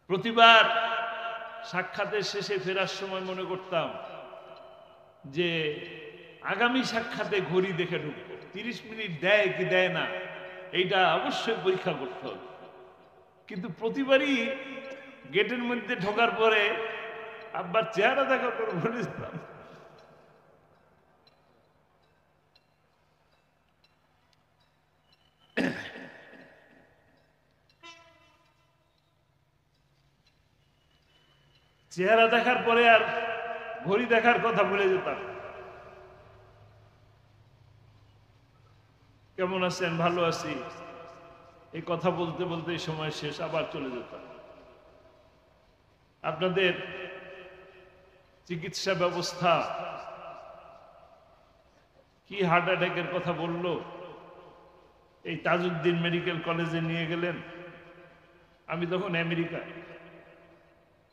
প্রতিবার সাক্ষাতের শেষে ফেরার সময় মনে করতাম যে আগামী সাক্ষাতে ঘড়ি দেখে ঢুকবো, 30 মিনিট দেয় কি দেয় না এইটা অবশ্যই পরীক্ষা করতে হবে। কিন্তু প্রতিবারই গেটের মধ্যে ঢোকার পরে আব্বার চেহারা দেখার পর ভুলে যেতাম। চেহারা দেখার পরে আর ঘড়ি দেখার কথা ভুলে যেতাম। কেমন আছেন? ভালো আছি, এই কথা বলতে বলতে সময় শেষ, আবার চলে যেতাম। আপনাদের চিকিৎসা ব্যবস্থা কি? হার্ট অ্যাটাকের কথা বললো, এই তাজউদ্দিন মেডিকেল কলেজে নিয়ে গেলেন। আমি তখন আমেরিকা,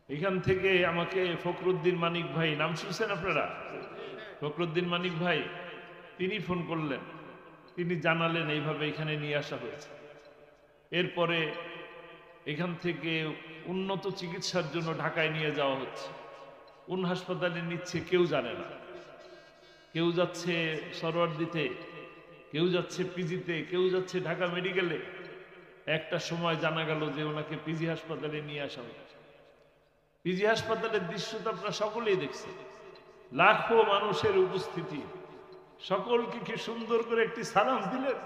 এখান থেকে আমাকে ফখরুদ্দিন মানিক ভাই, নাম শুনছেন আপনারা? ফখরুদ্দিন মানিক ভাই, তিনি ফোন করলেন, তিনি জানালেন এইভাবে এখানে নিয়ে আসা হয়েছে। এরপরে এখান থেকে উন্নত চিকিৎসার জন্য ঢাকায় নিয়ে যাওয়া হচ্ছে। কোন হাসপাতালে নিচ্ছে কেউ জানে না। কেউ যাচ্ছে সরোয়ার্দিতে, কেউ যাচ্ছে পিজিতে, কেউ যাচ্ছে ঢাকা মেডিকেলে। একটা সময় জানা গেল যে ওনাকে পিজি হাসপাতালে নিয়ে আসা হচ্ছে। পিজি হাসপাতালের দৃশ্য তো আপনারা সকলেই দেখছেন, লাখো মানুষের উপস্থিতি, সকলকে কি সুন্দর করে একটি সালাম দিলেন।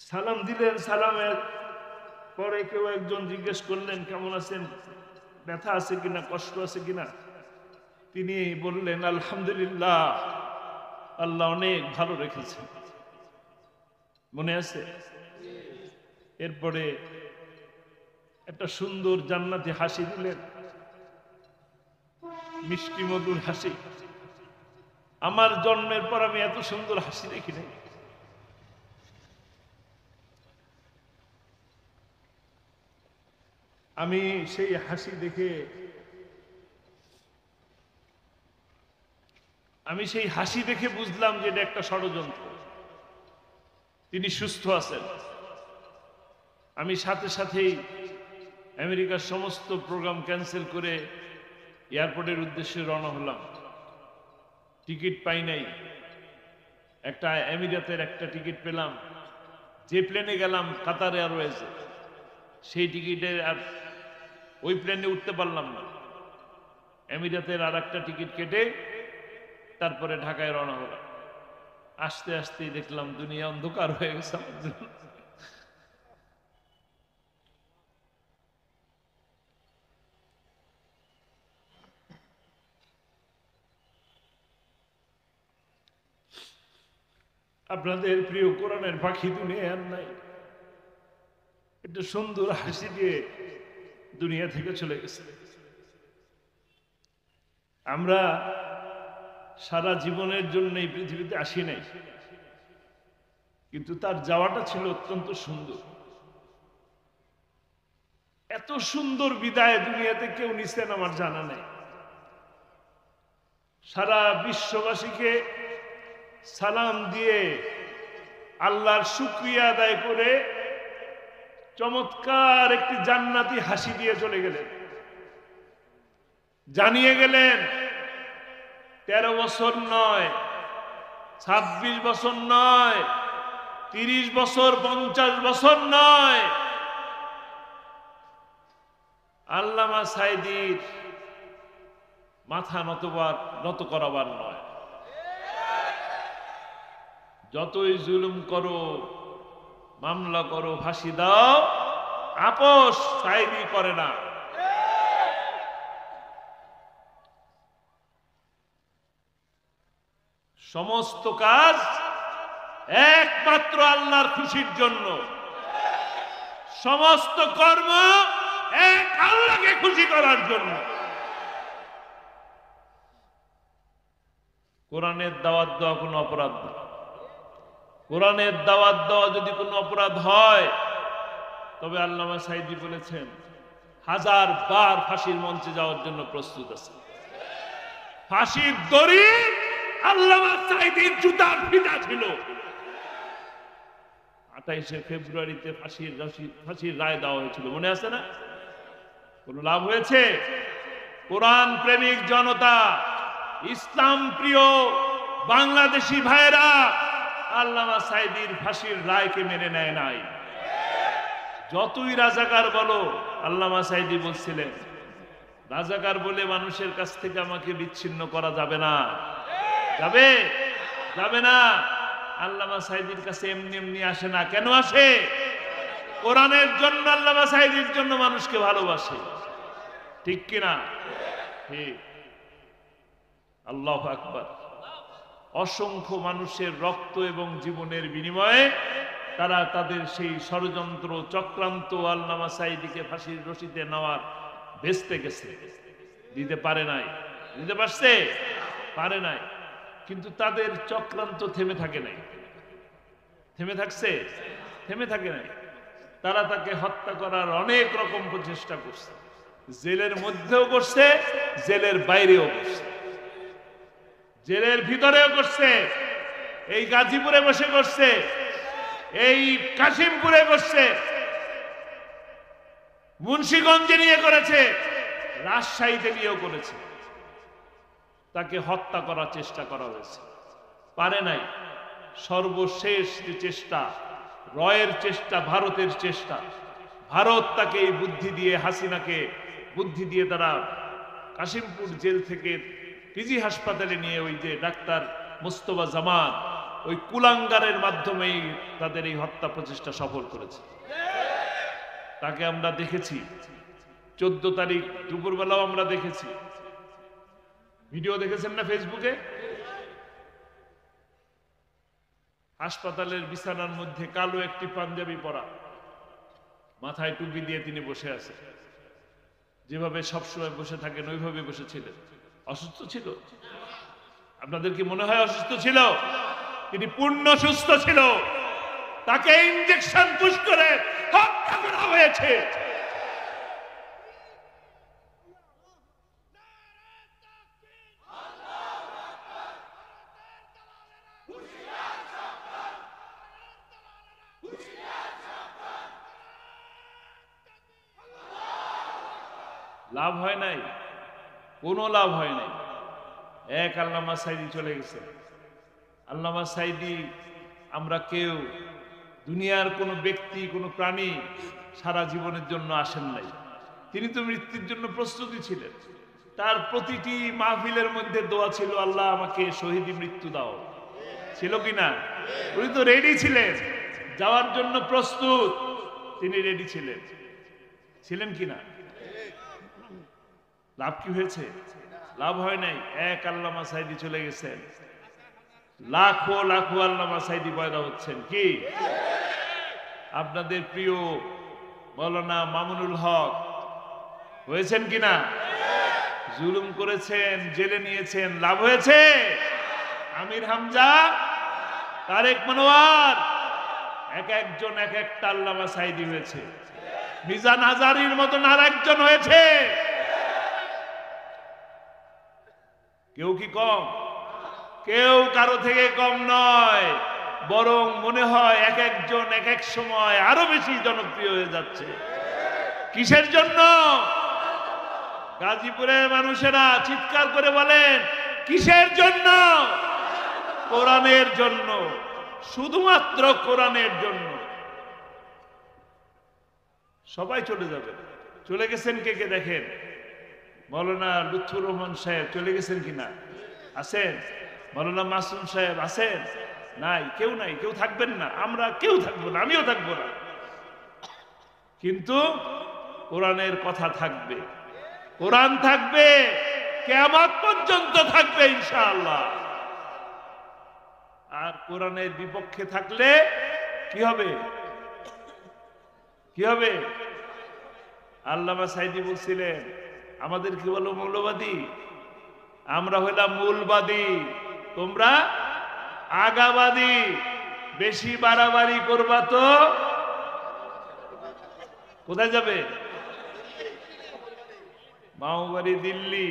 সালাম দিলেন, সালামের পরে কেউ একজন জিজ্ঞেস করলেন কেমন আছেন, ব্যথা আছে কিনা, কষ্ট আছে কিনা। তিনি বললেন আলহামদুলিল্লাহ, আল্লাহ অনেক ভালো রেখেছে। মনে আছে? এরপরে একটা সুন্দর জান্নাতি হাসি দিলেন, মিষ্টি মধুর হাসি। আমার জন্মের পর আমি এত সুন্দর হাসি দেখি নাই। আমি সেই হাসি দেখে বুঝলাম যে এটা একটা ষড়যন্ত্র। তিনি সুস্থ আছেন। আমি সাথে সাথেই আমেরিকার সমস্ত প্রোগ্রাম ক্যান্সেল করে এয়ারপোর্টের উদ্দেশ্যে রওনা হলাম। টিকিট পাই নাই, একটা এমিরাতের একটা টিকিট পেলাম। যে প্লেনে গেলাম কাতার এয়ারওয়েজে, সেই টিকিটে আর ওই প্লেনে উঠতে পারলাম না। এমিরাতের আর একটা টিকিট কেটে তারপরে ঢাকায় রওনা হলাম। আস্তে আস্তেই দেখলাম দুনিয়া অন্ধকার হয়ে গেছে আমার জন্য। আপনাদের প্রিয় কোরআনের পাখি দুনিয়ার নাই, একটা সুন্দর হাসি দিয়ে দুনিয়া থেকে চলে গেছে। আমরা সারা জীবনের জন্য এই পৃথিবীতে আসি নাই, কিন্তু তার যাওয়াটা ছিল অত্যন্ত সুন্দর। এত সুন্দর বিদায় দুনিয়াতে কেউ নিছেন আমার জানা নেই। সারা বিশ্ববাসীকে সালাম দিয়ে আল্লাহর শুকরিয়া আদায় করে চমৎকার একটি জান্নাতি হাসি দিয়ে চলে গেলেন। জানিয়ে গেলেন 13 বছর নয়, 26 বছর নয়, 30 বছর, 50 বছর নয়, আল্লামা সাইদির মাথা নত করাবার নয়। যতই জুলুম করো, মামলা করো, ফাঁসি দাও, আপোষ সাইদি করে না। সমস্ত কাজ একমাত্র আল্লাহর খুশির জন্য, সমস্ত কর্ম এক আল্লাহকে খুশি করার জন্য। কোরআনের দাওয়াত দেওয়া কোনো অপরাধ না। কোরআনের দাওয়াত দেওয়া যদি কোনো অপরাধ হয়, তবে আল্লামা সাইদি বলেছেন 1000 বার ফাঁসির মঞ্চে যাওয়ার জন্য প্রস্তুত আছে। ফাঁসির দড়ি আল্লামা সাঈদীর জুতার ফিতা ছিল। 28শে ফেব্রুয়ারিতে ফাঁসির রায় দেওয়া হয়েছিল, মনে আছে না? কোন লাভ হয়েছে? কোরআন প্রেমিক জনতা, ইসলাম প্রিয় বাংলাদেশি ভাইরা আল্লামা সাঈদীর ফাঁসির রায়কে মেনে নেয় নাই। যতই রাজাকার বলো, আল্লামা সাঈদী বলছিলেন রাজাকার বলে মানুষের কাছ থেকে আমাকে বিচ্ছিন্ন করা যাবে না। যাবে? যাবে না। আল্লামা সাঈদীর কাছে এমনি এমনি আসে না। কেন আসে? কোরআনের জন্য, আল্লামা সাঈদীর জন্য মানুষকে ভালোবাসে। ঠিক কিনা? ঠিক। আল্লাহু আকবার। অসংখ্য মানুষের রক্ত এবং জীবনের বিনিময়ে তারা তাদের সেই ষড়যন্ত্র চক্রান্ত আল্লামা সাঈদীকে ফাঁসির রশিতে নেওয়ার বেচতে গেছে। দিতে পারে নাই। দিতে পারছে? পারে নাই। কিন্তু তাদের চক্রান্ত থেমে থাকে নাই। থেমে থাকছে? থেমে থাকে নাই। তারা তাকে হত্যা করার অনেক রকম প্রচেষ্টা করছে। জেলের মধ্যেও করছে, জেলের বাইরেও করছে, জেলের ভিতরেও করছে, এই গাজীপুরে বসে করছে, এই কাশিমপুরে করছে, মুন্সিগঞ্জে নিয়ে করেছে, রাজশাহীতে নিয়েও করেছে। তাকে হত্যা করার চেষ্টা করা হয়েছে, পারে নাই। সর্বশেষ যে চেষ্টা, রয়ের চেষ্টা, ভারতের চেষ্টা, ভারত তাকে এই বুদ্ধি দিয়ে, হাসিনাকে বুদ্ধি দিয়ে তারা কাশিমপুর জেল থেকে পিজি হাসপাতালে নিয়ে ওই যে ডাক্তার মোস্তফা জামান, ওই কুলাঙ্গারের মাধ্যমেই তাদের এই হত্যা প্রচেষ্টা সফল করেছে। তাকে আমরা দেখেছি 14 তারিখ দুপুরবেলাও আমরা দেখেছি। ভিডিও দেখেছেন না ফেসবুকে? হাসপাতালের বিছানার মধ্যে কালো একটি পাঞ্জাবি পরা, মাথায় টুপি দিয়ে তিনি বসে আছেন। যেভাবে সবসময় বসে থাকেন ওইভাবে বসেছিলেন। অসুস্থ ছিল? আপনাদের কি মনে হয় অসুস্থ ছিল? তিনি পূর্ণ সুস্থ ছিল। তাকে ইনজেকশন পুশ করে হত্যা করা হয়েছে। লাভ হয় নাই, কোনো লাভ হয় নাই। এক আল্লামা সাঈদী চলে গেছে। আল্লামা সাঈদী, আমরা কেউ, দুনিয়ার কোনো ব্যক্তি, কোনো প্রাণী সারা জীবনের জন্য আসেন নাই। তিনি তো মৃত্যুর জন্য প্রস্তুতি ছিলেন। তার প্রতিটি মাহফিলের মধ্যে দোয়া ছিল, আল্লাহ আমাকে শহীদি মৃত্যু দাও। ছিল কিনা? উনি তো রেডি ছিলেন, যাওয়ার জন্য প্রস্তুত। তিনি রেডি ছিলেন, ছিলেন কিনা? লাভ কি হয়েছে? লাভ হয় নাই। এক আল্লামা সাঈদী চলে গেছেন, লাখো লাখো আল্লামা সাঈদী পয়দা হচ্ছেন। কি আপনাদের প্রিয় মাওলানা মামুনুল হক হয়েছেন কিনা? জুলুম করেছেন, জেলে নিয়েছেন, লাভ হয়েছে? আমির হামজা, তারেক মনোয়ার, এক একজন এক একটা আল্লামা সাঈদী হয়েছে। মিজান হাজারীর মতন আর একজন হয়েছে। কেউ কি কম? কেউ কারো থেকে কম নয়, বরং মনে হয় এক একজন এক এক সময় আরো বেশি জনপ্রিয় হয়ে যাচ্ছে। কিসের জন্য? গাজীপুরের মানুষেরা চিৎকার করে বলেন, কিসের জন্য? কোরআনের জন্য, শুধুমাত্র কোরআনের জন্য। সবাই চলে যাবে। চলে গেছেন কে কে দেখেন? মাওলানা লুৎফুর রহমান সাহেব চলে গেছেন কিনা? আছেন? মাওলানা মাসুম সাহেব আছেন? নাই, কেউ নাই। কেউ থাকবেন না, আমরা কেউ থাকবো না, আমিও থাকবো না। কিন্তু কোরআনের কথা থাকবে, কোরআন থাকবে, কিয়ামত পর্যন্ত থাকবে ইনশাআল্লাহ। আর কোরআনের বিপক্ষে থাকলে কি হবে? কি হবে? আল্লামা সাঈদী বলছিলেন, আমাদের কি বলো মৌলবাদী? আমরা হইলাম মূলবাদী, তোমরা আগাবাদী। বেশি বাড়াবাড়ি করবা তো কোথায় যাবে? মাওবাড়ি দিল্লি।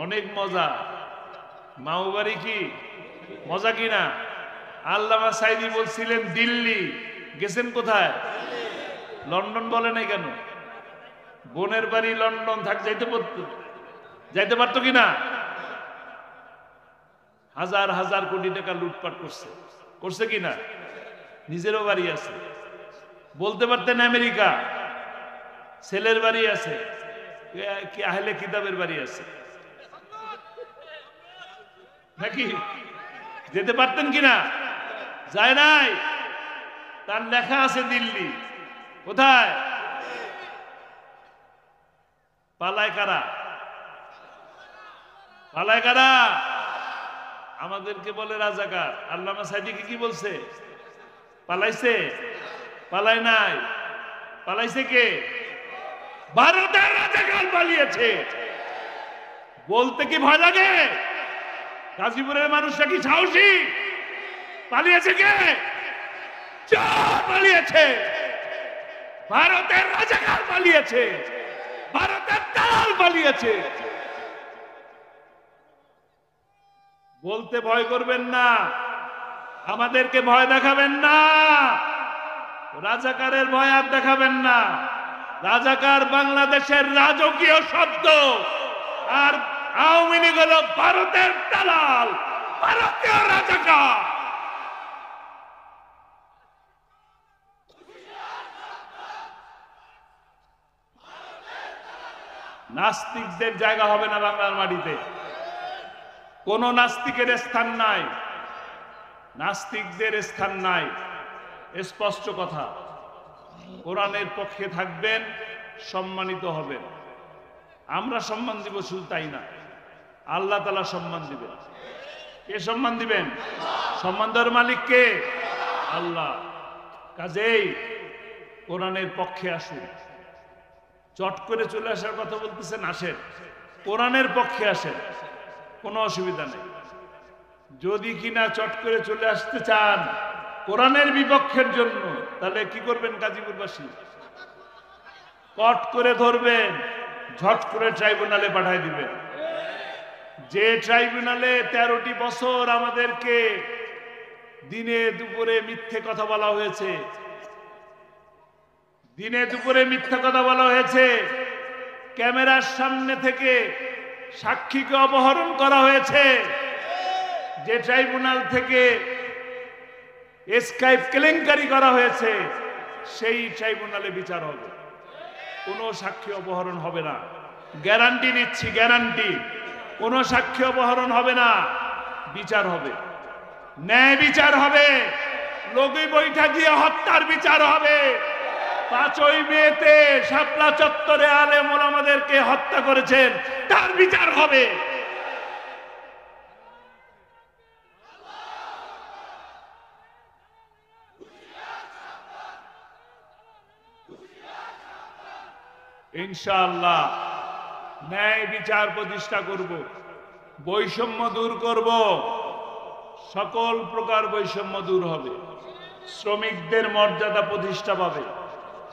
অনেক মজা। মামু বাড়ি কি মজা কিনা? আল্লামা সাইদি বলছিলেন দিল্লি, গেছেন কোথায়? লন্ডন বলে নাই কেন? বোনের বাড়ি লন্ডন, যাইতে পারতো কিনা? হাজার হাজার কোটি টাকা লুটপাট করছে কিনা? নিজেরও বাড়ি আছে। বলতে পারতেন আমেরিকা, ছেলের বাড়ি আছে, আহলে কিতাবের বাড়ি আছে নাকি? যেতে পারতেন কিনা? যায় নাই। তার লেখা আছে দিল্লি। কোথায়? পালায় কারা? পালায় কারা? আমাদেরকে বলে রাজাকার। আল্লামা সাইদিকে কি বলছে? পালাইছে? পালায় নাই। পালাইছে কে? ভারতের রাজাকার পালিয়েছে। বলতে কি ভয় লাগে? গাজীপুরের মানুষটা কি সাহসী? পালিয়েছে কে? চোর পালিয়েছে। ভারতের রাজাকার পালিয়েছে। ভারতের দালাল পালিয়েছে। বলতে ভয় করবেন না, আমাদেরকে ভয় দেখাবেন না। রাজাকারের ভয় আর দেখাবেন না। রাজাকার বাংলাদেশের রাজকীয় শব্দ, আর আওয়ামী লীগ হলো ভারতের দালাল, ভারতীয় রাজাকার। নাস্তিকদের জায়গা হবে না বাংলার মাটিতে। কোন নাস্তিকের স্থান নাই, নাস্তিকদের স্থান নাই। স্পষ্ট কথা। কোরআনের পক্ষে থাকবেন, সম্মানিত হবেন। আমরা সম্মান দিব, শুধু তাই না, আল্লাহ তাআলা সম্মান দিবেন। কে সম্মান দিবেন? সম্মান দেওয়ার মালিক কে? আল্লাহ। কাজেই কোরআনের পক্ষে আসুন। চট করে চলে আসার কথা বলতেছেন, আসেন, কোরআনের পক্ষে আসেন, কোনো অসুবিধা নেই। যদি কিনা চট করে চলে আসতে চান কোরআনের বিপক্ষের জন্য, তাহলে কি করবেন? গাজীপুরবাসী কট করে ধরবেন, ঝট করে ট্রাইব্যুনালে পাঠিয়ে দিবেন। যে ট্রাইব্যুনালে 13টি বছর আমাদেরকে দিনে দুপুরে মিথ্যে কথা বলা হয়েছে, দিনে দুপুরে মিথ্যা কথা বলা হয়েছে, ক্যামেরার সামনে থেকে সাক্ষীকে অপহরণ করা হয়েছে, যে ট্রাইব্যুনাল থেকে স্কাইপ কেলেঙ্কারি করা হয়েছে, সেই ট্রাইব্যুনালে বিচার হবে। কোনো সাক্ষী অপহরণ হবে না, গ্যারান্টি দিচ্ছি, গ্যারান্টি। কোনো সাক্ষী অপহরণ হবে না, বিচার হবে, ন্যায় বিচার হবে। লগি বৈঠা দিয়ে হত্যার বিচার হবে। 5ই মেতে শাপলা চত্বরে আলেম ওলামাদেরকে হত্যা করেছেন, তার বিচার হবে। ইনশাআল্লাহ ন্যায় বিচার প্রতিষ্ঠা করব, বৈষম্য দূর করব, সকল প্রকার বৈষম্য দূর হবে, শ্রমিকদের মর্যাদা প্রতিষ্ঠা পাবে।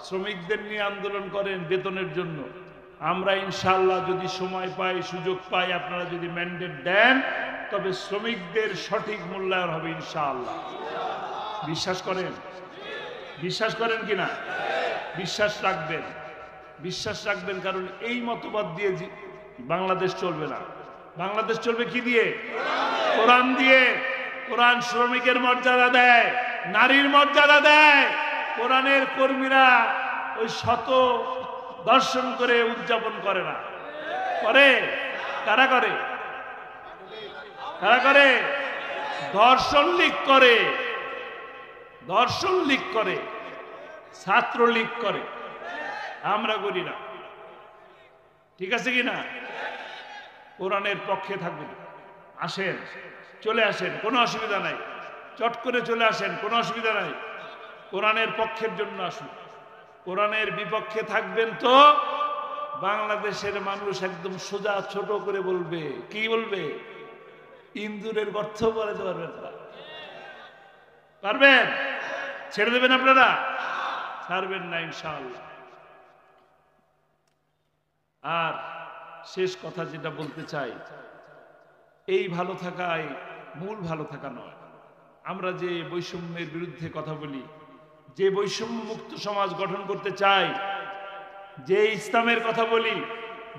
শ্রমিকদের নিয়ে আন্দোলন করেন বেতনের জন্য। আমরা ইনশাআল্লাহ যদি সময় পাই, সুযোগ পাই, আপনারা যদি ম্যান্ডেট দেন, তবে শ্রমিকদের সঠিক মূল্যায়ন হবে ইনশাআল্লাহ। বিশ্বাস করেন? বিশ্বাস করেন কিনা? বিশ্বাস রাখবেন, বিশ্বাস রাখবেন। কারণ এই মতবাদ দিয়ে বাংলাদেশ চলবে না। বাংলাদেশ চলবে কি দিয়ে? কোরআন দিয়ে। কোরআন শ্রমিকের মর্যাদা দেয়, নারীর মর্যাদা দেয়। কোরআনের কর্মীরা ওই শত দর্শন করে উদযাপন করে না। করে? কারা করে? কারা করে? দর্শন লীগ করে, দর্শন লীগ করে, ছাত্র লীগ করে, আমরা করি না। ঠিক আছে কিনা? কোরআনের পক্ষে থাকবেন। আসেন, চলে আসেন, কোনো অসুবিধা নাই। চট করে চলে আসেন, কোনো অসুবিধা নাই। কোরআনের পক্ষের জন্য আসুন। কোরআনের বিপক্ষে থাকবেন তো বাংলাদেশের মানুষ একদম সোজা ছোট করে বলবে। কি বলবে? ইন্দুরের গর্ত বলে পারবেন না। পারবেন? ছেড়ে দেবেন আপনারা? ছাড়বেন না ইনশাআল্লাহ। আর শেষ কথা যেটা বলতে চাই, এই ভালো থাকায় মূল ভালো থাকা নয়। আমরা যে বৈষম্যের বিরুদ্ধে কথা বলি, যে বৈষম্য মুক্ত সমাজ গঠন করতে চাই, যে ইসলামের কথা বলি,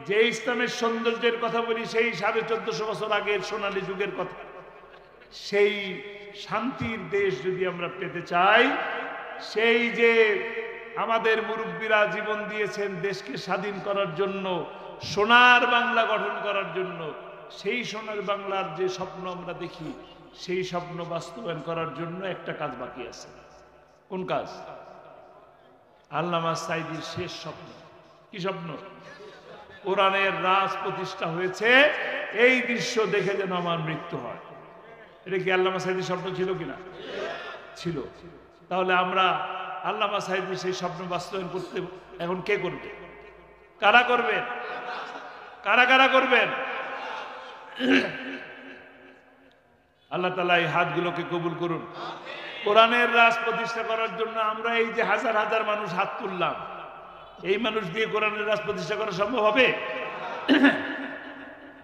যে ইসলামের সৌন্দর্যের কথা বলি, সেই 1450 বছর আগের সোনালী যুগের কথা, সেই শান্তির দেশ যদি আমরা পেতে চাই, সেই যে আমাদের মুরব্বীরা জীবন দিয়েছেন দেশকে স্বাধীন করার জন্য, সোনার বাংলা গঠন করার জন্য, সেই সোনার বাংলার যে স্বপ্ন আমরা দেখি, সেই স্বপ্ন বাস্তবায়ন করার জন্য একটা কাজ বাকি আছে। কোন কাজ? আল্লামা সাঈদীর শেষ স্বপ্ন। কি স্বপ্ন? কোরআনের রাজ প্রতিষ্ঠা হয়েছে, এই দৃশ্য দেখে যেন আমার মৃত্যু হয়। এটা কি আল্লামা সাঈদীর স্বপ্ন ছিল কিনা? ছিল। তাহলে আমরা আল্লামা সাঈদীর সেই স্বপ্ন বাস্তবায়ন করতে এখন কে করবে? কারা করবেন? কারা কারা করবেন? আল্লাহ তাআলা এই হাতগুলোকে কবুল করুন। কোরআনের রাজ প্রতিষ্ঠা করার জন্য আমরা এই যে হাজার হাজার মানুষ হাত তুললাম, এই মানুষ দিয়ে কোরআনের রাজ প্রতিষ্ঠা করা সম্ভব হবে?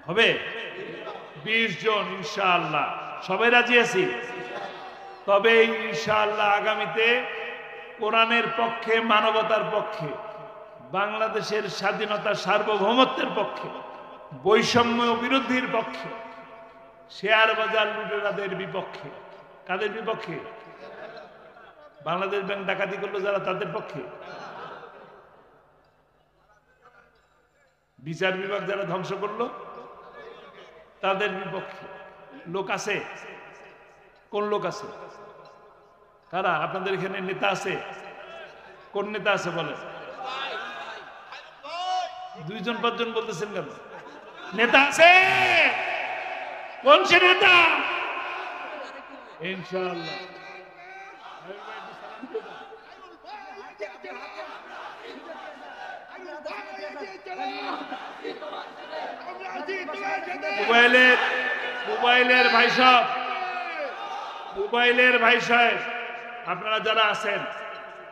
হবে? 20 জন ইনশাআল্লাহ। সবাই রাজি আছি? তবে ইনশাআল্লাহ আগামীতে কোরআনের পক্ষে, মানবতার পক্ষে, বাংলাদেশের স্বাধীনতা সার্বভৌমত্বের পক্ষে, বৈষম্য বিরোধীর পক্ষে, শেয়ার বাজার লুটেরাদের বিপক্ষে। কাদের বিপক্ষে? বাংলাদেশ ব্যাংক ডাকাতি করলো যারা, তাদের পক্ষে। বিচার বিভাগ যারা ধ্বংস করলো, তাদের বিপক্ষে। লোক আছে? কোন লোক আছে? কারা? আপনাদের এখানে নেতা আছে? কোন নেতা আছে বলেন? 2 জন 5 জন বলতেছেন কেন? নেতা আছে? কোন সে নেতা? ইনশাআল্লাহ মোবাইলের ভাই সাহেব, মোবাইলের ভাই সাহেব, আপনারা যারা আছেন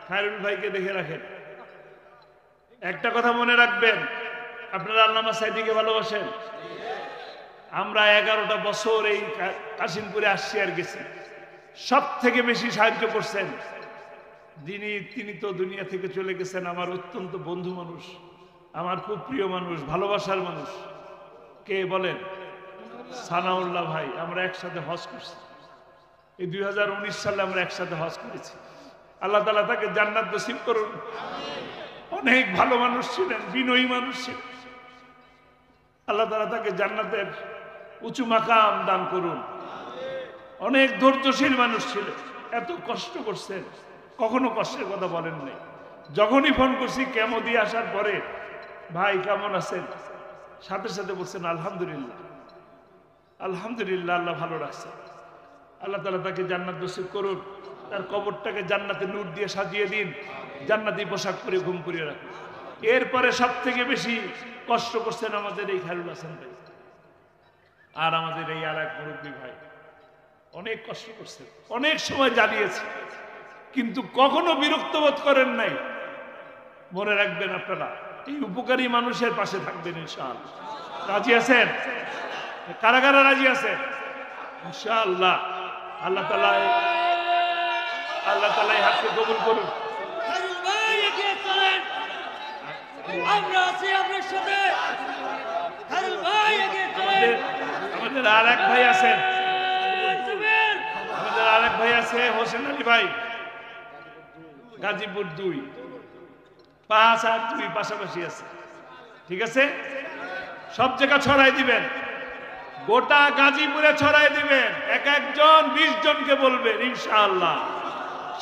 খায়রুল ভাইকে দেখে রাখেন। একটা কথা মনে রাখবেন, আপনারা আল্লামা সাঈদীকে ভালোবাসেন। আমরা 11টা বছর এই কাশিমপুরে আসছি আর গেছি। সব থেকে বেশি সাহায্য করছেন তিনি তো দুনিয়া থেকে চলে গেছেন। আমার অত্যন্ত বন্ধু মানুষ, আমার খুব প্রিয় মানুষ, ভালোবাসার মানুষ। কে বলেন? সানাউল্লাহ ভাই। আমরা একসাথে হজ করছি। এই 2019 সালে আমরা একসাথে হজ করেছি। আল্লাহ তাআলা তাকে জান্নাত নসিব করুন। অনেক ভালো মানুষ ছিলেন, বিনয়ী মানুষ ছিলেন। আল্লাহ তাআলা তাকে জান্নাতের উঁচু মাকাম দান করুন। অনেক ধৈর্যশীল মানুষ ছিলেন, এত কষ্ট করছেন, কখনো কষ্টের কথা বলেন নাই। যখনই ফোন করছি কেমো দিয়ে আসার পরে, ভাই কেমন আছেন, সাথে সাথে বলছেন আলহামদুলিল্লাহ, আলহামদুলিল্লাহ, আল্লাহ ভালো রাখছে। আল্লাহ তাআলা তাকে জান্নাত নসিব করুন। তার কবরটাকে জান্নাতে নূর দিয়ে সাজিয়ে দিন, জান্নাতি পোশাক পরে ঘুম করিয়ে রাখুন। এরপরে সব থেকে বেশি কষ্ট করছেন আমাদের এই খায়রুল হাসান ভাই, আর আমাদের এই আর এক মুরব্বী ভাই। অনেক কষ্ট করছেন, অনেক সময় জ্বালিয়েছে, কিন্তু কখনো বিরক্ত বোধ করেন নাই। মনে রাখবেন আপনারা, এই উপকারী মানুষের পাশে থাকবেন ইনশাআল্লাহ। রাজি আছেন? কারা কারা রাজি আছেন? ইনশাআল্লাহ। আল্লাহ তাআলা এই হাতকে কবুল করুন। আমরা আছি আপনার সাথে। আমাদের আর এক ভাই আছেন, আমাদের আর এক ভাই আছে হোসেন আলী ভাই, গাজীপুর 2, 5 আর 2 পাশাপাশি আছে। ঠিক আছে? সব জায়গা ছড়াই দিবেন, গোটা গাজীপুরে ছড়াই দিবেন। এক একজন 20 জনকে বলবেন ইনশাআল্লাহ।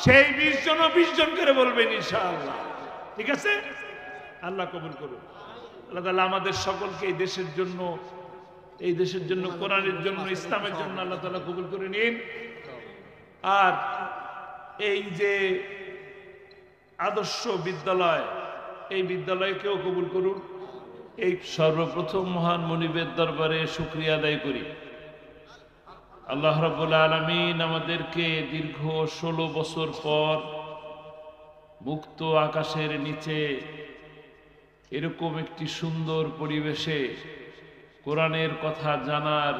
সেই 20 জনও 20 জন করে বলবেন ইনশাআল্লাহ। ঠিক আছে? আল্লাহ কবুল করুন। আল্লাহ তাআলা আমাদের সকলকে এই দেশের জন্য, কোরআনের জন্য, ইসলামের জন্য আল্লাহ তাআলা কবুল করে নিন। আর এই যে আদর্শ বিদ্যালয়, এই বিদ্যালয়কেও কবুল করুন। এই সর্বপ্রথম মহান মুনিবের দরবারে শুকরিয়া আদায় করি। আল্লাহ রাব্বুল আলামিন আমাদেরকে দীর্ঘ 16 বছর পর মুক্ত আকাশের নিচে এরকম একটি সুন্দর পরিবেশে কোরআনের কথা জানার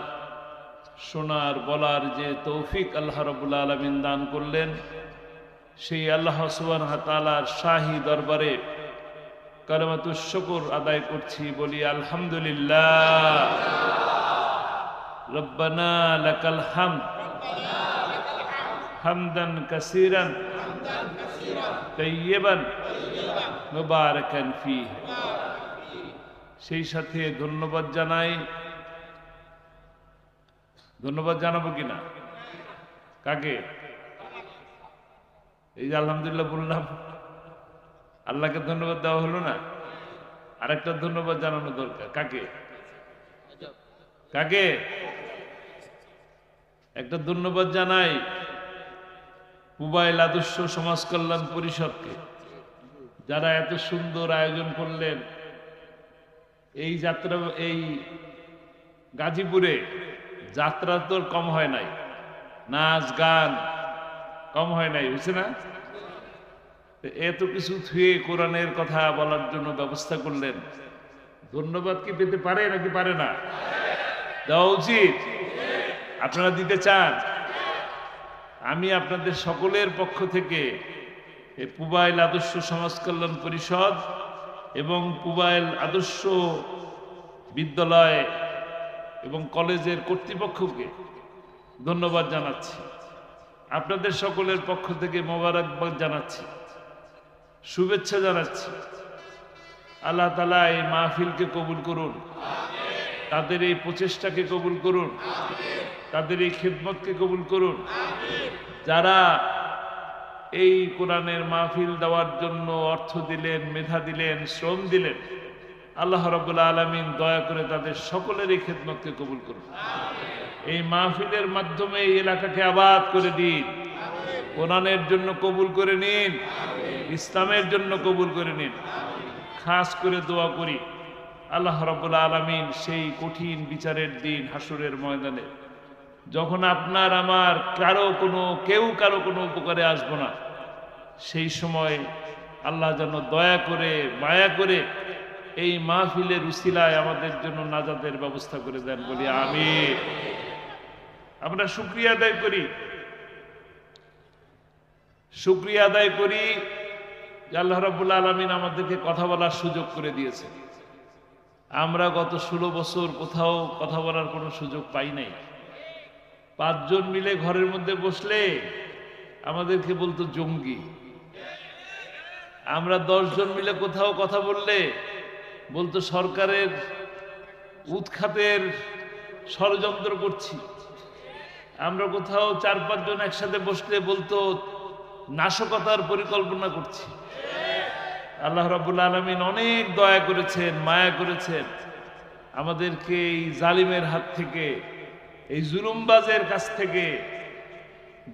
শোনার বলার যে তৌফিক আল্লাহ রাব্বুল আলামিন দান করলেন, সেই আল্লাহ সুবহানাহু ওয়া তাআলার শাহী দরবারে কালিমাতুশ শুকর আদায় করছি, বলি আলহামদুলিল্লাহ। রব্বানা লাকাল হামদ হামদান কাসীরান তাইয়্যিবান মুবারাকান ফীহি। সেই সাথে ধন্যবাদ জানাই, ধন্যবাদ জানাবো কিনা? কাকে? এই যে আলহামদুলিল্লাহ বললাম, আল্লাহকে ধন্যবাদ দেওয়া হলো না, আরেকটা ধন্যবাদ জানানো দরকার। কাকে? কাকে? একটা ধন্যবাদ জানাই মোবাইল আদর্শ সমাজ কল্যাণ পরিষদকে, যারা এত সুন্দর আয়োজন করলেন। এই যাত্রা, এই গাজীপুরে যাত্রা তো কম হয় নাই, নাচ গান কম হয় নাই, বুঝছে না? এত কিছু থুয়ে কোরআনের কথা বলার জন্য ব্যবস্থা করলেন। ধন্যবাদ কি পেতে পারে নাকি পারে না? দেওয়া উচিত। আপনারা দিতে চান? আমি আপনাদের সকলের পক্ষ থেকে এই পুবাইল আদর্শ সমাজ কল্যাণ পরিষদ এবং পুবাইল আদর্শ বিদ্যালয় এবং কলেজের কর্তৃপক্ষকে ধন্যবাদ জানাচ্ছি। আপনাদের সকলের পক্ষ থেকে মোবারকবাদ জানাচ্ছি, শুভেচ্ছা জানাচ্ছি। আল্লাহ তাআলা এই মাহফিলকে কবুল করুন, তাদের এই প্রচেষ্টাকে কবুল করুন, তাদের এই খিদমতকে কবুল করুন। যারা এই কোরআনের মাহফিল দেওয়ার জন্য অর্থ দিলেন, মেধা দিলেন, শ্রম দিলেন, আল্লাহ রাব্বুল আলামিন দয়া করে তাদের সকলের এই খিদমতকে কবুল করুন। এই মাহফিলের মাধ্যমে এই এলাকাকে আবাদ করে দিন, কোরআনের জন্য কবুল করে নিন, ইসলামের জন্য কবুল করে নিন। খাস করে দোয়া করি আল্লাহ রাব্বুল আলামিন সেই কঠিন বিচারের দিন হাসরের ময়দানে, যখন আপনার আমার কেউ কারো কোনো উপকারে আসবো না, সেই সময় আল্লাহ যেন দয়া করে মায়া করে এই মাহফিলের উসিলায় আমাদের জন্য নাজাতের ব্যবস্থা করে দেন, বলি আমিন। আমরা শুকরিয়া আদায় করি, শুকরিয়া আদায় করি যে আল্লাহ রাব্বুল আলামিন আমাদেরকে কথা বলার সুযোগ করে দিয়েছে। আমরা গত 16 বছর কোথাও কথা বলার কোনো সুযোগ পাই নাই। 5 জন মিলে ঘরের মধ্যে বসলে আমাদেরকে বলতো জঙ্গি। আমরা 10 জন মিলে কোথাও কথা বললে বলতো সরকারের উৎখাতের ষড়যন্ত্র করছি। আমরা কোথাও 4-5 জন একসাথে বসলে বলতো নাশকতার পরিকল্পনা করছি। আল্লাহ রাব্বুল আলামিন অনেক দয়া করেছেন, মায়া করেছেন, আমাদেরকে এই জালিমের হাত থেকে, এই জুলুমবাজের কাছ থেকে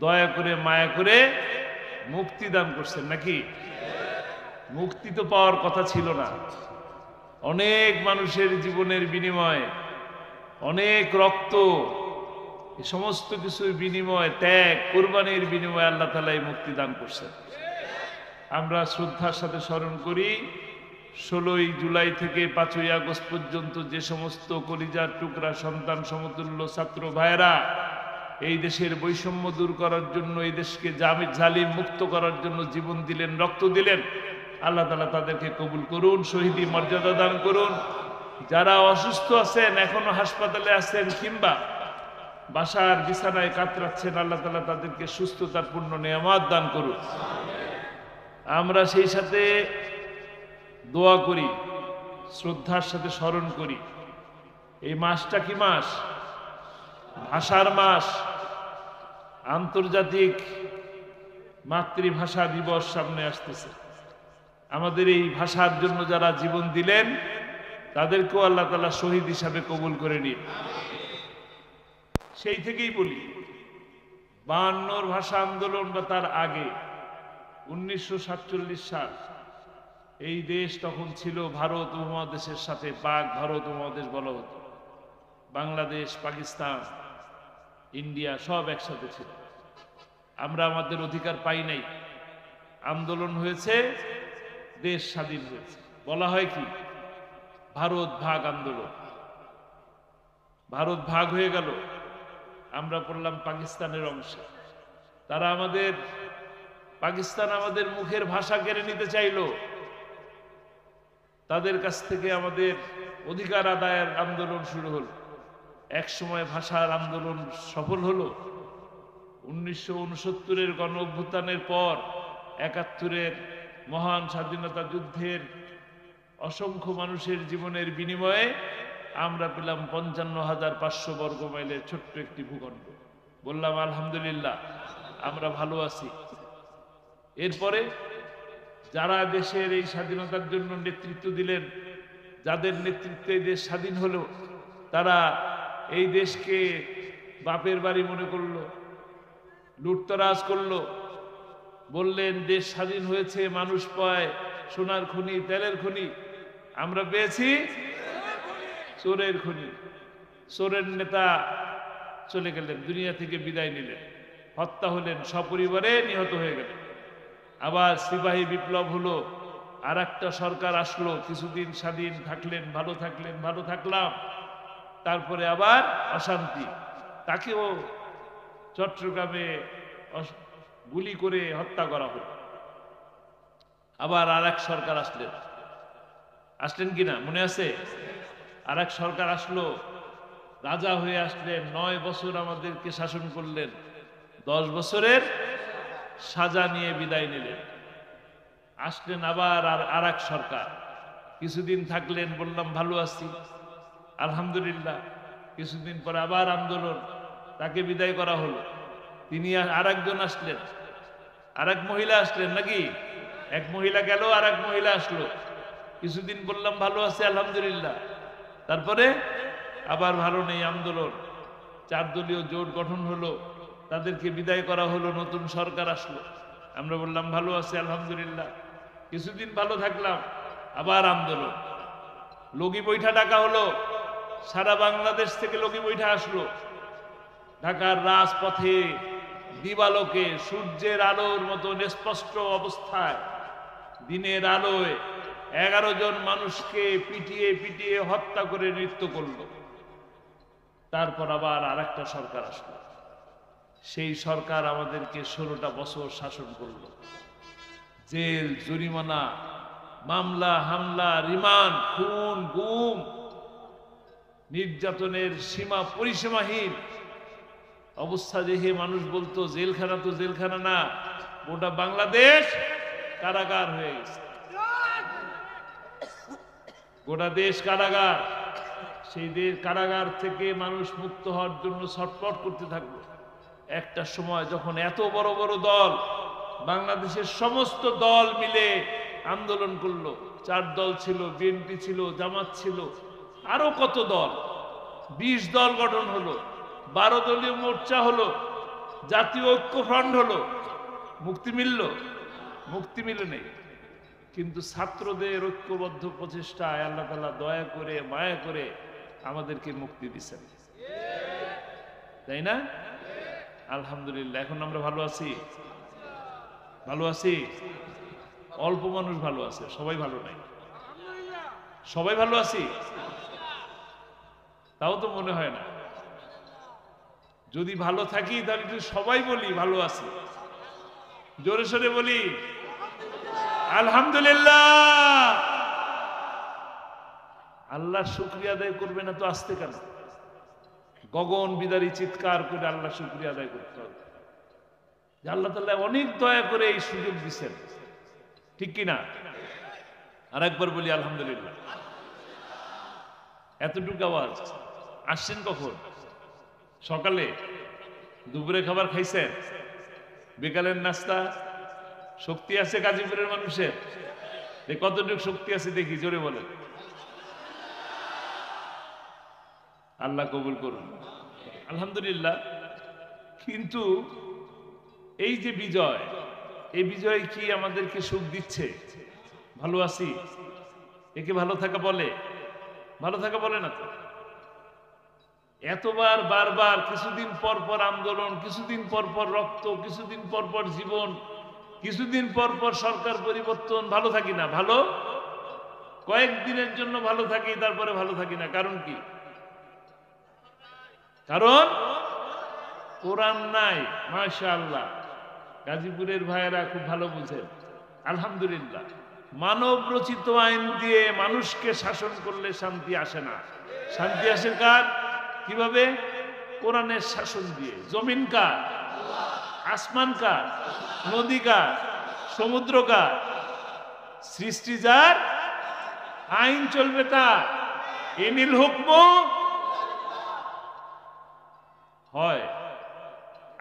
দয়া করে মায়া করে মুক্তি দান করছেন। নাকি? মুক্তি তো পাওয়ার কথা ছিল না। অনেক মানুষের জীবনের বিনিময়ে, অনেক রক্ত, এই সমস্ত কিছুর বিনিময়, ত্যাগ, কোরবানির বিনিময়ে আল্লাহ তাআলা এই মুক্তি দান করছেন। আমরা শ্রদ্ধার সাথে স্মরণ করি 16ই জুলাই থেকে 5ই আগস্ট পর্যন্ত যে সমস্ত কলিজার টুকরা সন্তান সমতুল্য ছাত্র ভাইয়েরা এই দেশের বৈষম্য দূর করার জন্য, এই দেশকে জালিম মুক্ত করার জন্য জীবন দিলেন, রক্ত দিলেন, আল্লাহ তাআলা তাদেরকে কবুল করুন, শহীদি মর্যাদা দান করুন। যারা অসুস্থ আছেন, এখনো হাসপাতালে আছেন কিংবা বাসার বিছানায় কাতরাচ্ছেন, আল্লাহ তাআলা তাদেরকে সুস্থতার পূর্ণ নেয়ামত দান করুন। আমরা সেই সাথে দোয়া করি, শ্রদ্ধার সাথে স্মরণ করি। এই মাসটা কি মাস? ভাষার মাস। আন্তর্জাতিক মাতৃভাষা দিবস সামনে আসতেছে। আমাদের এই ভাষার জন্য যারা জীবন দিলেন তাদেরকেও আল্লাহ তাআলা শহীদ হিসাবে কবুল করে নিন। সেই থেকেই বলি, 52 ভাষা আন্দোলন বা তার আগে 1947 সাল, এই দেশ তখন ছিল ভারত উপমহাদেশের সাথে, পাক ভারত উপমহাদেশ বলা হতো। বাংলাদেশ, পাকিস্তান, ইন্ডিয়া সব একসাথে ছিল। আমরা আমাদের অধিকার পাই নাই, আন্দোলন হয়েছে, দেশ স্বাধীন হয়েছে। বলা হয় কি ভারত ভাগ আন্দোলন। ভারত ভাগ হয়ে গেল, আমরা পড়লাম পাকিস্তানের অংশে। তারা পাকিস্তান আমাদের মুখের ভাষা কেড়ে নিতে চাইলো। তাদের কাছ থেকে আমাদের অধিকার আদায়ের আন্দোলন শুরু হলো। এক সময় ভাষার আন্দোলন সফল হলো। 1969-এর গণ অভ্যুত্থানের পর 71-এর মহান স্বাধীনতা যুদ্ধের অসংখ্য মানুষের জীবনের বিনিময়ে আমরা পেলাম 55,500 বর্গ মাইলের ছোট্ট একটি ভূখণ্ড। বললাম আলহামদুলিল্লাহ, আমরা ভালো আছি। এরপরে যারা দেশের এই স্বাধীনতার জন্য নেতৃত্ব দিলেন, যাদের নেতৃত্বে এই দেশ স্বাধীন হলো, তারা এই দেশকে বাপের বাড়ি মনে করলো, লুটতরাজ করলো। বললেন দেশ স্বাধীন হয়েছে, মানুষ পায় সোনার খনি, তেলের খনি। আমরা পেয়েছি চোরের খনি। চোরের নেতা চলে গেলেন, দুনিয়া থেকে বিদায় নিলেন, হত্যা হলেন, সপরিবারে নিহত হয়ে গেলেন। আবার সিপাহী বিপ্লব হলো, আর একটা সরকার আসলো, কিছুদিন স্বাধীন থাকলেন, ভালো থাকলাম। তারপরে আবার অশান্তি, তাকেও চট্টগ্রামে গুলি করে হত্যা করা হলো। আবার আর এক সরকার আসলেন কিনা মনে আছে? আর এক সরকার আসলো, রাজা হয়ে আসলেন, 9 বছর আমাদেরকে শাসন করলেন, 10 বছরের সাজা নিয়ে বিদায় নিলেন। আসলেন আবার আর এক সরকার, কিছুদিন থাকলেন, বললাম ভালো আছি আলহামদুলিল্লাহ। কিছুদিন পরে আবার আন্দোলন, তাকে বিদায় করা হলো। তিনি আর একজন আসলেন, আর এক মহিলা আসলেন নাকি? এক মহিলা গেল, আর এক মহিলা আসলো। কিছুদিন বললাম ভালো আছি আলহামদুলিল্লাহ, তারপরে আবার ভালো নেই, আন্দোলন। 4 দলীয় জোট গঠন হলো, তাদেরকে বিদায় করা হলো, নতুন সরকার আসলো। আমরা বললাম ভালো আছি আলহামদুলিল্লাহ, কিছুদিন ভালো থাকলাম, আবার আন্দোলন। লগি বৈঠা ডাকা হলো, সারা বাংলাদেশ থেকে লগি বৈঠা আসলো। ঢাকার রাজপথে দিবালোকে সূর্যের আলোর মতো স্পষ্ট অবস্থায় দিনের আলোয় 11 জন মানুষকে পিটিয়ে হত্যা করে নৃত্য করলো। তারপর আবার আর একটা সরকার আসলো। সেই সরকার আমাদেরকে 16টা বছর শাসন করলো। জেল, জরিমানা, মামলা, হামলা, রিমান্ড, খুন, গুম, নির্যাতনের সীমা পরিসীমাহীন অবস্থা দেখে মানুষ বলতো জেলখানা তো জেলখানা না, গোটা বাংলাদেশ কারাগার হয়ে গেছে, গোটা দেশ কারাগার। সেই দেশ কারাগার থেকে মানুষ মুক্ত হওয়ার জন্য ছটফট করতে থাকলো। একটা সময় যখন এত বড় বড় দল, বাংলাদেশের সমস্ত দল মিলে আন্দোলন করলো। 4 দল ছিল, বিএনপি ছিল, জামাত ছিল, আরো কত দল, 20 দল গঠন হলো, 12 দলীয় মোর্চা হলো, জাতীয় ঐক্য ফ্রন্ট হলো। মুক্তি মিলল? মুক্তি মিলে নেই। কিন্তু ছাত্রদের ঐক্যবদ্ধ প্রচেষ্টায় আল্লাহ তাআলা দয়া করে, মায়া করে আমাদেরকে মুক্তি দিচ্ছেন, তাই না? আলহামদুলিল্লাহ। এখন আমরা ভালো আছি, ভালো আছি। অল্প মানুষ ভালো আছে, সবাই ভালো নাই। সবাই ভালো আছি তাও তো মনে হয় না। যদি ভালো থাকি তাহলে যদি সবাই বলি ভালো আছি, জোরে সোরে বলি আলহামদুলিল্লাহ। আল্লাহর শুকরিয়া আদায় করবে না তো আসতে কেন? গগন বিদারী চিৎকার করে আল্লাহ শুকরিয়া আদায় করতে হবে যে আল্লাহ তাআলা অনেক দয়া করে এই সুযোগ দিচ্ছেন, ঠিক কিনা? আর একবার বলি আলহামদুলিল্লাহ। এতটুকু আওয়াজ। আসছেন কখন? সকালে? দুপুরে খাবার খাইছেন? বিকালের নাস্তা? শক্তি আছে গাজীপুরের মানুষের? কতটুকু শক্তি আছে দেখি, জোরে বলেন। আল্লাহ কবুল করুন, আলহামদুলিল্লাহ। কিন্তু এই যে বিজয়, এই বিজয় কি আমাদেরকে সুখ দিচ্ছে? ভালো আছি, একে ভালো থাকা বলে? ভালো থাকা বলে না তো। এতবার বারবার, কিছুদিন পর পর আন্দোলন, কিছুদিন পর পর রক্ত, কিছুদিন পর পর জীবন, কিছুদিন পর পর সরকার পরিবর্তন, ভালো থাকি না। ভালো কয়েকদিনের জন্য ভালো থাকি, তারপরে ভালো থাকি না। কারণ কি? কারণ কোরআন নাই, মাশাআল্লাহ। গাজীপুরের ভাইয়েরা খুব ভালো বুঝেন, আলহামদুলিল্লাহ। মানব রচিত আইন দিয়ে মানুষকে শাসন করলে শান্তি আসে না। শান্তি আসে কার? কিভাবে? কোরআনের শাসন দিয়ে। জমিন কার? আসমান কার? নদী কার? সমুদ্র কার? সৃষ্টি যার, আইন চলবে তার। ইনিল হুকম হয়,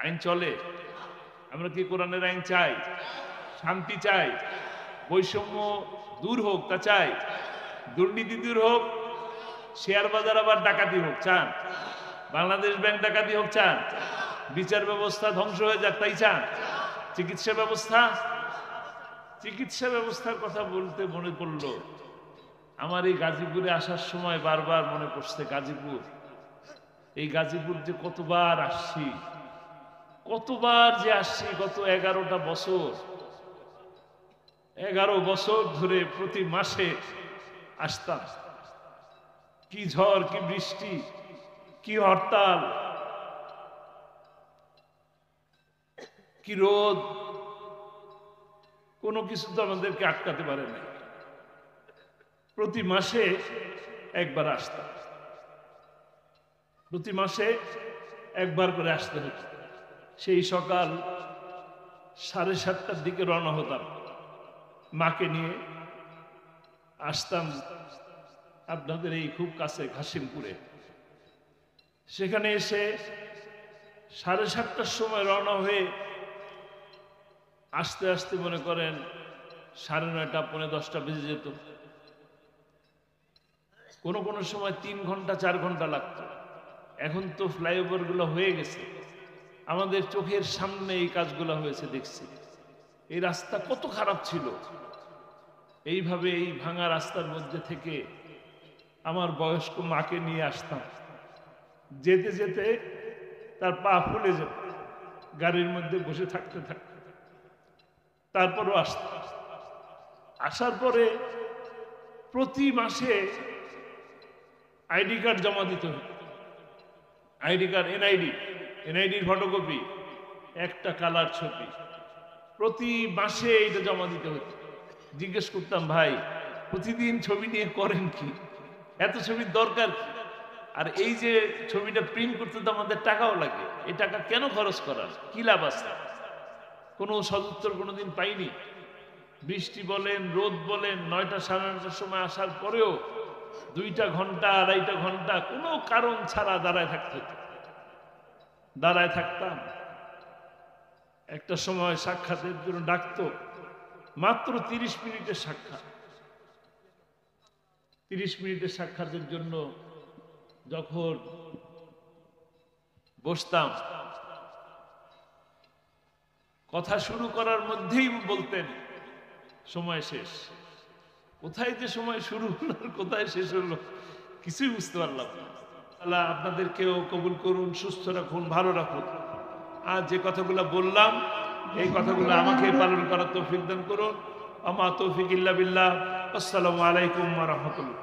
আইন চলে। আমরা কি কোরআনের আইন চাই? শান্তি চাই, বৈষম্য দূর হোক তা চাই, দুর্নীতি দূর হোক, শেয়ার বাজার আবার ডাকাতি হোক চান, বাংলাদেশ ব্যাংক ডাকাতি হোক চান, বিচার ব্যবস্থা ধ্বংস হয়ে যাক তাই চান, চিকিৎসা ব্যবস্থার কথা বলতে মনে পড়লো, আমার এই গাজীপুরে আসার সময় বারবার মনে পড়ছে গাজীপুর। এই গাজীপুর যে কতবার আসছি গত 11টা বছর, 11 বছর ধরে প্রতি মাসে আসতাম। কি ঝড়, কি বৃষ্টি, কি হরতাল, কি রোদ, কোনো কিছু তো আমাদেরকে আটকাতে পারে না। প্রতি মাসে একবার আসতাম, প্রতি মাসে একবার করে আসতে হতো। সেই সকাল 7:30টার দিকে রওনা হতাম, মাকে নিয়ে আসতাম আপনাদের এই খুব কাছে ঘাসিমপুরে। সেখানে এসে 7:30টার সময় রওনা হয়ে আস্তে আস্তে মনে করেন 9:30 পৌনে 10টা বেজে যেত। কোনো কোনো সময় 3 ঘন্টা 4 ঘন্টা লাগতো। এখন তো ফ্লাইওভার গুলো হয়ে গেছে, আমাদের চোখের সামনে এই কাজগুলো হয়েছে দেখছি। এই রাস্তা কত খারাপ ছিল। এইভাবে এই ভাঙা রাস্তার মধ্যে থেকে আমার বয়স্ক মাকে নিয়ে আসতাম। যেতে যেতে তার পা ফুলে যেত, গাড়ির মধ্যে বসে থাকতে থাকতে। তারপরও আসতাম। আসার পরে প্রতি মাসে আইডি কার্ড জমা দিতে হতো। আইডি কার্ড, এনআইডির ফটোকপি, একটা কালার ছবি, প্রতি মাসে এইটা জমা দিতে হতো। জিজ্ঞেস করতাম, ভাই প্রতিদিন ছবি নিয়ে করেন কি? এত ছবির দরকার কি? আর এই যে ছবিটা প্রিন্ট করতে তো আমাদের টাকাও লাগে, এই টাকা কেন খরচ করার, কি লাভ আছে? কোনো সদুত্তর কোনোদিন পাইনি। বৃষ্টি বলেন, রোদ বলেন, 9টা 9:30টার সময় আসার পরেও 2টা ঘন্টা 2.5 ঘন্টা কোনো কারণ ছাড়া দাঁড়ায় থাকতে হতো। দাঁড়ায় থাকতাম। একটা সময় সাক্ষাতের জন্য ডাকতো, মাত্র 30 মিনিটের সাক্ষাৎ। 30 মিনিটের সাক্ষাতের জন্য যখন বসতাম, কথা শুরু করার মধ্যেই বলতেন সময় শেষ। কোথায় যে সময় শুরু হলো আর কোথায় শেষ হলো কিছুই বুঝতে পারলাম না। আল্লাহ আপনাদেরকেও কবুল করুন, সুস্থ রাখুন, ভালো রাখুন। আর যে কথাগুলো বললাম এই কথাগুলো আমাকে পালন করার তৌফিক দান করুন। আমা তৌফিক ইল্লা বিল্লাহ। আসসালামু আলাইকুম ওয়া রাহমাতুল্লাহ।